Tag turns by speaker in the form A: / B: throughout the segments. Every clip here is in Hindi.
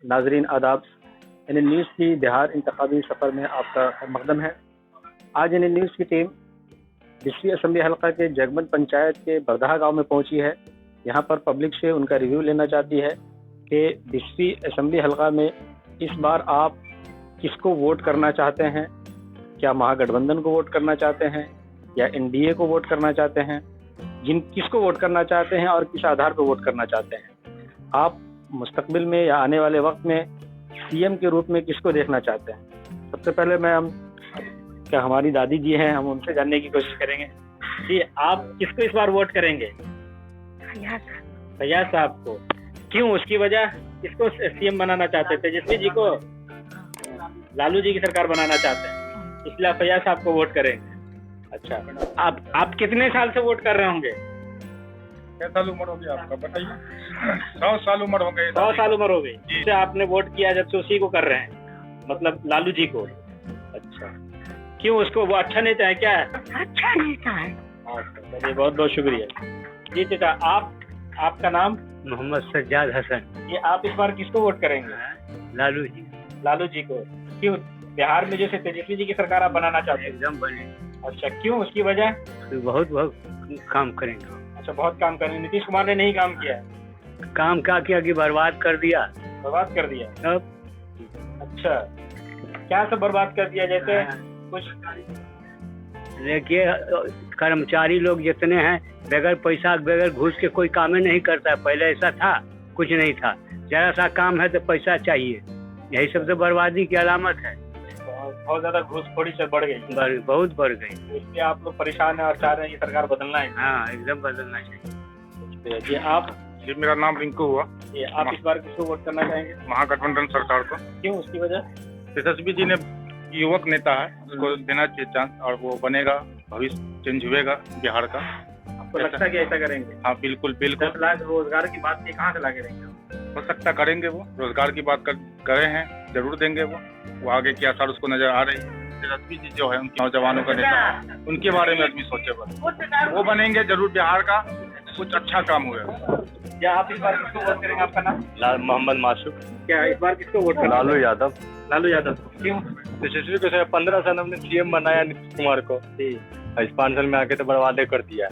A: नाजरीन आदाब। इन न्यूज़ की बिहार इंतखाबी सफ़र में आपका मकदम है। आज इन न्यूज़ की टीम डिस्ट्रिक्ट असेंबली हल्का के जगमन पंचायत के बरदहा गांव में पहुंची है। यहां पर पब्लिक से उनका रिव्यू लेना चाहती है कि डिस्ट्रिक्ट असेंबली हल्का में इस बार आप किसको वोट करना चाहते हैं। क्या महागठबंधन को वोट करना चाहते हैं या एनडीए को वोट करना चाहते हैं, किसको वोट करना चाहते हैं और किस आधार पर वोट करना चाहते हैं। आप मुस्तकबिल में या आने वाले वक्त में सीएम के रूप में किसको देखना चाहते हैं। सबसे पहले क्या हमारी दादी जी हैं, हम उनसे जानने की कोशिश करेंगे। जी, आप किसको इस बार वोट करेंगे? फैयाज साहब को। क्यों, उसकी वजह? किसको सीएम बनाना चाहते थे? तेजस्वी जी को? लालू जी की सरकार बनाना चाहते हैं, इसलिए फैयाज साहब को वोट करेंगे। अच्छा, आप कितने साल से वोट कर रहे होंगे?
B: क्या साल उम्र हो गई आपका बताइए? 100 साल उम्र हो गई।
A: 100 साल उम्र हो गई जिससे आपने वोट किया, जब से उसी को कर रहे हैं, मतलब लालू जी को। अच्छा, क्यों, उसको वो अच्छा नेता है क्या?
C: अच्छा नेता है।
A: चलिए, बहुत बहुत शुक्रिया। जी चाचा, आपका नाम?
D: मोहम्मद सज्जाद हसन।
A: ये आप इस बार किसको वोट करेंगे?
D: लालू जी।
A: लालू जी को। क्यों, बिहार में जैसे तेजस्वी जी की सरकार आप बनाना चाहते हैं?
D: एकदम बने।
A: अच्छा, क्यों, उसकी वजह?
D: तो बहुत काम करेंगे।
A: अच्छा, बहुत काम करेंगे। नीतीश कुमार ने नहीं काम किया?
D: काम क्या किया कि बर्बाद कर दिया।
A: बर्बाद कर दिया?
D: अब
A: अच्छा, क्या सब बर्बाद कर दिया? जैसे कुछ
D: देखिए, कर्मचारी लोग जितने हैं बगैर पैसा बगैर घूस के कोई काम नहीं करता है। पहले ऐसा था, कुछ नहीं था। जरा सा काम है तो पैसा चाहिए, यही सबसे बर्बादी की अलामत है।
A: बहुत ज्यादा घूसखोरी से बढ़ गई,
D: बहुत बढ़ गई।
A: इसलिए आप लोग परेशान हैं और चाह रहे हैं ये सरकार बदलना है।
D: हाँ, एकदम बदलना चाहिए।
A: जी, आप?
B: जी, मेरा नाम रिंकू हुआ।
A: ये आप इस बार किसको वोट करना चाहेंगे?
B: महागठबंधन सरकार को।
A: क्यों, उसकी वजह?
B: तेजस्वी जी ने युवक नेता है, उसको देना चाहिए चांस, और वो बनेगा, भविष्य चेंज हुएगा बिहार का।
A: आपको लगता है कि ऐसा करेंगे?
B: हाँ, बिल्कुल बिल्कुल।
A: 10 लाख रोजगार की बात कहाँ से ला के देंगे?
B: हो सकता करेंगे, वो रोजगार की बात करे हैं, जरूर देंगे। वो आगे की आसार उसको नजर आ रही है। तेजस्वी जी जो है उनके नौजवानों का नेता है, उनके बारे में आदमी सोचे बस। वो बनेंगे जरूर, बिहार का कुछ अच्छा काम हुआ।
A: क्या आप इस बार किसको वोट करेंगे? आपका नाम?
D: मोहम्मद मासूक।
A: क्या इस बार किसको वोट करेंगे?
D: लालू यादव।
A: लालू यादव। क्यों?
D: तेजस्वी को 15 साल हमने सीएम बनाया नीतीश कुमार को, इस 5 साल में आके तो बर्बादे कर दिया।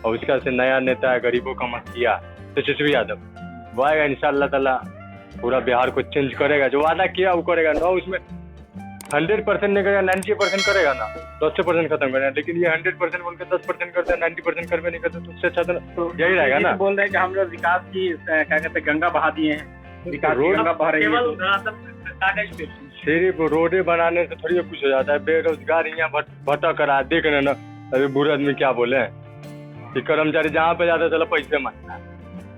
D: और उसका से नया नेता है, गरीबों का मत किया, तेजस्वी यादव। वो आएगा इंशाअल्लाह ताला, पूरा बिहार को चेंज करेगा। जो वादा किया वो करेगा ना, उसमें 100% नहीं करेगा, 90% करेगा ना, 10% खत्म करेगा। लेकिन ये 100% बोल के 10% करते हैं, 90% करवे नहीं करते, तो उससे अच्छा तो यही रहेगा ना।
A: बोल रहे हैं कि हम लोग विकास की क्या कहते हैं, गंगा बहा दिए हैं। विकास की गंगा बहा रही है।
D: सिर्फ रोडे बनाने से थोड़ी कुछ हो जाता है। बेरोजगार यहाँ भटक रहा है, देख रहे ना। अभी बुरे आदमी क्या बोले कि कर्मचारी जहाँ पे जाते चलो पैसे मांगता है,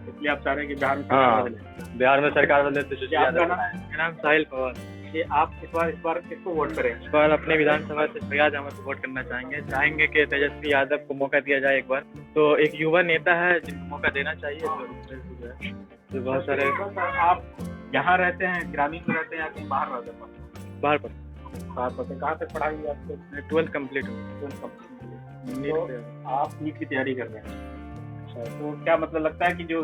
A: इसलिए आप चाह रहे हैं कि बिहार में?
D: हाँ, बिहार में सरकार बदले तो।
A: मेरा नाम साहिल पवार। ये आप इस बार किसको वोट करेंगे?
E: इस बार अपने विधानसभा से फैयाज अहमद को वोट करना चाहेंगे कि तेजस्वी यादव को मौका दिया जाए एक बार। तो एक युवा नेता है जिनको मौका देना चाहिए। तो बहुत सारे।
A: आप यहाँ रहते हैं, ग्रामीण में रहते हैं या कहीं बाहर रहते हैं?
E: बाहर पर।
A: कहाँ तक पढ़ाई हुई आपको?
E: 12th कंप्लीट हो।
A: तो आप नीट की तैयारी कर रहे हैं? अच्छा, तो क्या मतलब लगता है कि जो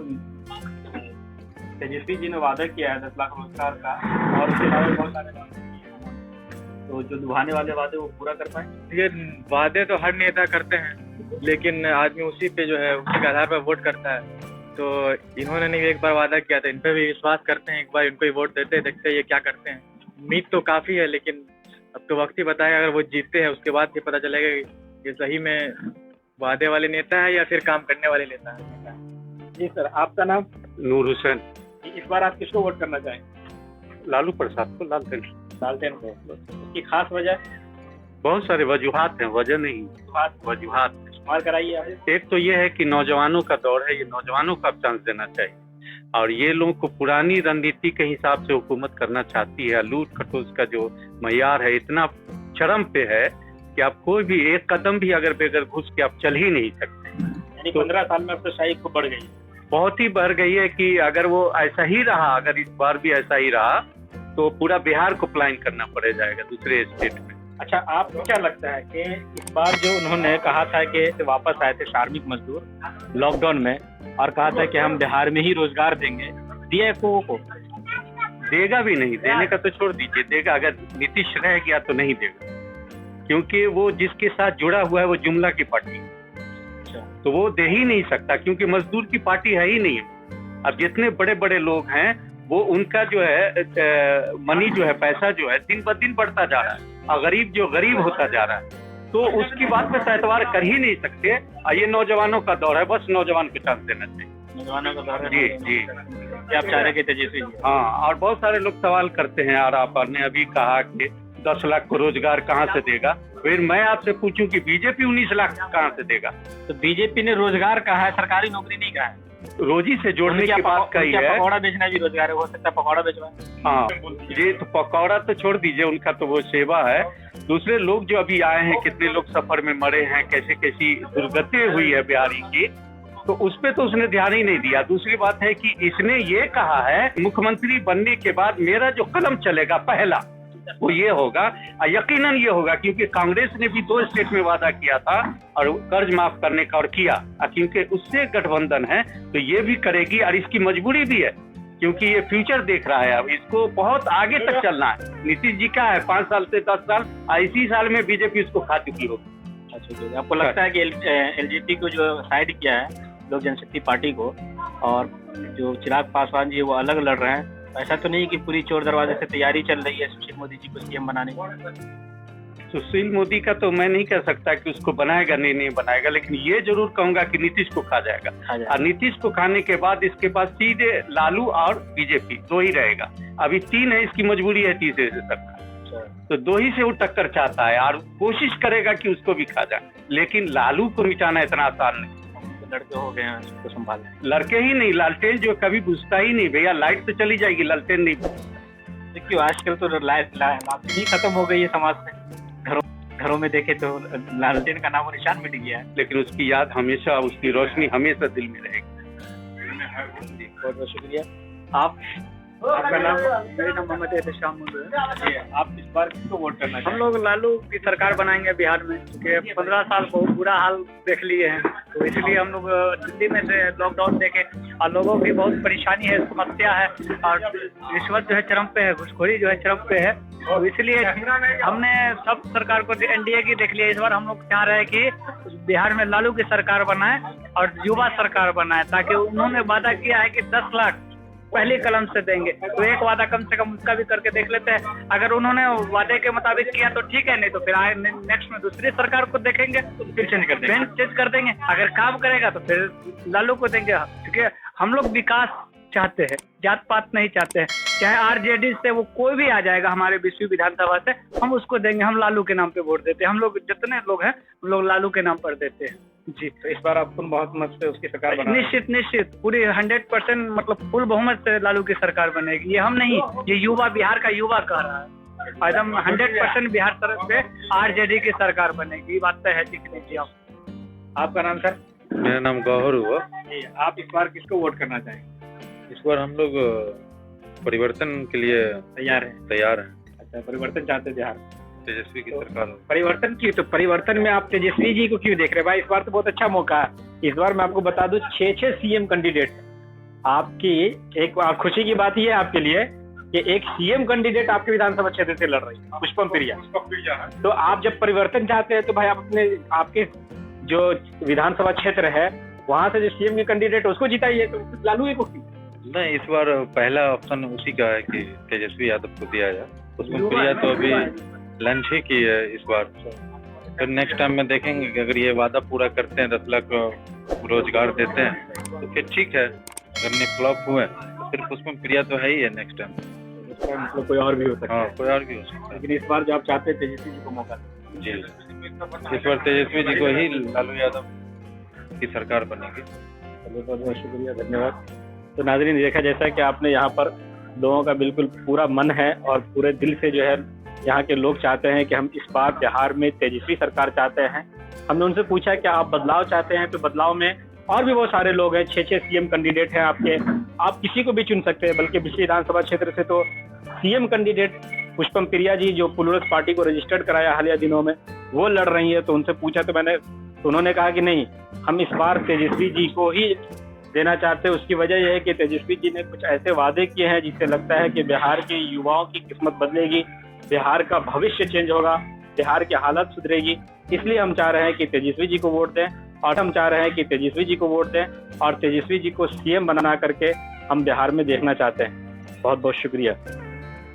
A: तेजस्वी जी ने वादा किया है 10 लाख रोजगार का, और उसके अलावा बहुत सारे वादे किए हैं, तो जो निभाने वाले वादे वो पूरा कर पाएंगे?
E: ये वादे तो हर नेता करते हैं, लेकिन आदमी उसी पे जो है उसी के आधार पर वोट करता है। तो इन्होंने नहीं एक बार वादा किया था, इन पर भी विश्वास करते हैं, एक बार इनको ही वोट देते हैं, देखते हैं ये क्या करते हैं। उम्मीद तो काफी है, लेकिन अब तो वक्त ही बताएगा। अगर वो जीतते हैं उसके बाद ये पता चलेगा कि ये सही में वादे वाले नेता है या फिर काम करने वाले नेता है।
A: जी सर, आपका नाम?
D: नूर हुसैन।
A: इस बार आप किसको वोट करना चाहेंगे?
D: लालू प्रसाद को।
A: लालटेन को। उसकी खास वजह?
D: बहुत सारे वजूहात हैं, वजह नहीं, वजूहात।
A: शुमार कराइए आप।
D: एक तो ये है कि नौजवानों का दौर है, ये नौजवानों को चांस देना चाहिए। और ये लोगों को पुरानी रणनीति के हिसाब से हुकूमत करना चाहती है। लूट खटोस का जो मयार है इतना चरम पे है कि आप कोई भी एक कदम भी अगर बगैर घुस के आप चल ही नहीं सकते।
A: यानी 15 साल में अफसरशाही को बढ़ गई,
D: बहुत ही बढ़ गई है। कि अगर वो ऐसा ही रहा, अगर इस बार भी ऐसा ही रहा, तो पूरा बिहार को प्लान करना पड़ जाएगा दूसरे स्टेट में।
A: अच्छा, आपको क्या लगता है कि इस बार जो उन्होंने कहा था कि वापस आए थे श्रमिक मजदूर लॉकडाउन में, और कहा था कि हम बिहार में ही रोजगार देंगे, दिया को?
C: देगा भी नहीं, देने का तो छोड़ दीजिए, देगा अगर नीतीश रह गया तो नहीं देगा, क्योंकि वो जिसके साथ जुड़ा हुआ है वो जुमला की पार्टी, तो वो दे ही नहीं सकता, क्योंकि मजदूर की पार्टी है ही नहीं। अब जितने बड़े बड़े लोग हैं वो उनका जो है मनी जो है, पैसा जो है दिन ब दिन बढ़ता जा रहा है, और गरीब जो गरीब होता जा रहा है, तो उसकी बात पे एतबार कर ही नहीं सकते। ये नौजवानों का दौर है, बस नौजवान को चांस देना चाहिए।
E: नौजवानों का दौर है।
C: जी जी
E: क्या आप चाह रहे हैं कि तेजस्वी जी?
C: हाँ, और बहुत सारे लोग सवाल करते हैं यार, आपने अभी कहा कि 10 लाख को रोजगार कहाँ से देगा, फिर मैं आपसे पूछूं कि बीजेपी 19 लाख कहाँ से देगा?
E: तो बीजेपी ने रोजगार कहा है, सरकारी नौकरी नहीं कहा है।
C: रोजी से जोड़ने की बात कही है।
E: पकौड़ा बेचना भी रोजगार है, हो सकता है पकौड़ा बेचवाए।
C: हाँ जी, तो पकौड़ा तो छोड़ दीजिए, उनका तो वो सेवा है। दूसरे लोग जो अभी आए हैं, कितने लोग सफर में मरे हैं, कैसे कैसी दुर्गति हुई है बिहारी की, तो उस पे तो उसने ध्यान ही नहीं दिया। दूसरी बात है कि इसने ये कहा है मुख्यमंत्री बनने के बाद मेरा जो कदम चलेगा पहला वो ये होगा, यकीनन ये होगा, क्योंकि कांग्रेस ने भी 2 स्टेट में वादा किया था और कर्ज माफ करने का और किया, क्योंकि उससे गठबंधन है तो ये भी करेगी, और इसकी मजबूरी भी है क्योंकि ये फ्यूचर देख रहा है। अब इसको बहुत आगे तक चलना है। नीतीश जी का है 5 साल से 10 साल, इसी साल में बीजेपी उसको खा चुकी होगी।
E: अच्छा, आपको लगता है कि एलजेपी को जो साइड किया है लोक जनशक्ति पार्टी को, और जो चिराग पासवान जी वो अलग लड़ रहे हैं, ऐसा तो नहीं कि पूरी चोर दरवाजे से तैयारी चल रही है सुशील मोदी जी को सीएम बनाने की?
C: सुशील मोदी का तो मैं नहीं कह सकता कि उसको बनाएगा, नहीं बनाएगा, लेकिन ये जरूर कहूंगा कि नीतीश को खा जाएगा। और नीतीश को खाने के बाद इसके पास सीधे लालू और बीजेपी 2 ही रहेगा। अभी 3 है, इसकी मजबूरी है तीसरे से सरकार, तो 2 ही से वो टक्कर चाहता है और कोशिश करेगा कि उसको भी खा जाए, लेकिन लालू को मिटाना इतना आसान नहीं।
E: लड़के हो गए हैं उसको संभालने।
C: लड़के ही नहीं, लालटेन जो कभी बुझता ही नहीं भैया, लाइट तो चली जाएगी, लालटेन नहीं।
E: देखिए आजकल तो लाइट ही खत्म हो गई है समाज से, घरों में देखे तो लालटेन का नामो निशान मिट गया है,
C: लेकिन उसकी याद हमेशा, उसकी रोशनी हमेशा दिल में रहेगी।
E: बहुत बहुत शुक्रिया। आपका नाम?
F: मेरा नाम मोहम्मद एहतेशाम है।
E: आप इस बार किसको वोट करना
F: हम लोग लालू की सरकार बनाएंगे बिहार में, क्योंकि 15 साल बहुत बुरा हाल देख लिए हैं, तो इसलिए हम लोग दिल्ली में से लॉकडाउन देखे और लोगों की बहुत परेशानी है, समस्या है, और रिश्वत जो है चरम पे है, घुसखोरी जो है चरम पे है, तो इसलिए हमने सब सरकार को एनडीए की देख लिया। इस बार हम लोग चाह रहे हैं कि बिहार में लालू की सरकार बनाए और युवा सरकार बनाए, ताकि उन्होंने वादा किया है कि 10 लाख पहली कलम से देंगे, तो एक वादा कम से कम उसका भी करके देख लेते हैं। अगर उन्होंने वादे के मुताबिक किया तो ठीक है, नहीं तो फिर नेक्स्ट में दूसरी सरकार को देखेंगे, तो फिर चेंज कर देंगे। अगर काम करेगा तो फिर लालू को देंगे, क्योंकि हम लोग विकास चाहते हैं, जात पात नहीं चाहते हैं। चाहे आरजेडी से वो कोई भी आ जाएगा हमारे विश्व विधानसभा से, हम उसको देंगे। हम लालू के नाम पे वोट देते हैं, हम लोग जितने लोग हैं हम लोग लालू के नाम पर देते हैं जी।
E: तो इस बार आपको बहुत मत से उसकी सरकार बना?
F: निश्चित पूरी 100% मतलब फुल बहुमत से लालू की सरकार बनेगी। ये हम नहीं, ये युवा, बिहार का युवा कह रहा है, एकदम 100% बिहार तरफ से आरजेडी की सरकार बनेगी, ये बात तय है जी। लीजिए
E: आपका नाम सर?
G: मेरा नाम गौहर हुआ।
E: आप इस बार किसको वोट करना चाहेंगे?
G: इस बार हम लोग परिवर्तन के लिए तैयार हैं।
E: अच्छा, परिवर्तन चाहते हैं बिहार,
G: तेजस्वी की सरकार हो।
E: परिवर्तन की, तो परिवर्तन में आप तेजस्वी जी को क्यों देख रहे हैं भाई? इस बार तो बहुत अच्छा मौका है। इस बार मैं आपको बता दूं 6 सीएम कैंडिडेट आपकी, एक खुशी की बात ये है आपके लिए कि एक सीएम कैंडिडेट आपके विधानसभा क्षेत्र से लड़ रही है, पुष्पम प्रिया। तो आप जब परिवर्तन चाहते हैं तो भाई आप अपने, आपके जो विधानसभा क्षेत्र है वहां से जो सीएम के कैंडिडेट उसको जिताइए, तो फिलहाल को
G: नहीं, इस बार पहला ऑप्शन उसी का है कि तेजस्वी यादव को दिया जाए। पुष्पम प्रिया तो अभी लंच ही की है इस बार, फिर नेक्स्ट टाइम में देखेंगे कि अगर ये वादा पूरा करते हैं 10 लाख रोजगार देते हैं तो फिर ठीक है, अगर नहीं फ्लॉप हुए तो फिर पुष्पम प्रिया तो है ही है नेक्स्ट टाइम।
E: मतलब कोई और भी हो सकता है।
G: हाँ, कोई और भी हो सकता है,
E: लेकिन इस बार जो आप चाहते हैं तेजस्वी जी को मौका
G: जी। इस बार तेजस्वी जी को ही, लालू यादव की सरकार बनेगी।
E: चलिए, बहुत बहुत शुक्रिया, धन्यवाद। तो नाज़रीन, देखा जैसा कि आपने यहाँ पर लोगों का बिल्कुल पूरा मन है और पूरे दिल से जो है यहाँ के लोग चाहते हैं कि हम इस बार बिहार में तेजस्वी सरकार चाहते हैं। हमने उनसे पूछा कि आप बदलाव चाहते हैं, तो बदलाव में और भी बहुत सारे लोग हैं, 6 सीएम कैंडिडेट हैं आपके, आप किसी को भी चुन सकते हैं। बल्कि पिछले विधानसभा क्षेत्र से तो सीएम कैंडिडेट पुष्पम प्रिया जी, जो प्लूरल्स पार्टी को रजिस्टर्ड कराया हालिया दिनों में, वो लड़ रही है। तो उन्होंने कहा कि नहीं, हम इस बार तेजस्वी जी को ही
A: देना चाहते हैं। उसकी वजह यह है कि तेजस्वी जी ने कुछ ऐसे वादे किए हैं जिससे लगता है कि बिहार के युवाओं की किस्मत बदलेगी, बिहार का भविष्य चेंज होगा, बिहार की हालत सुधरेगी। इसलिए हम चाह रहे हैं कि तेजस्वी जी को वोट दें, और हम चाह रहे हैं कि तेजस्वी जी को वोट दें और तेजस्वी जी को सीएम बना करके हम बिहार में देखना चाहते हैं। बहुत बहुत शुक्रिया।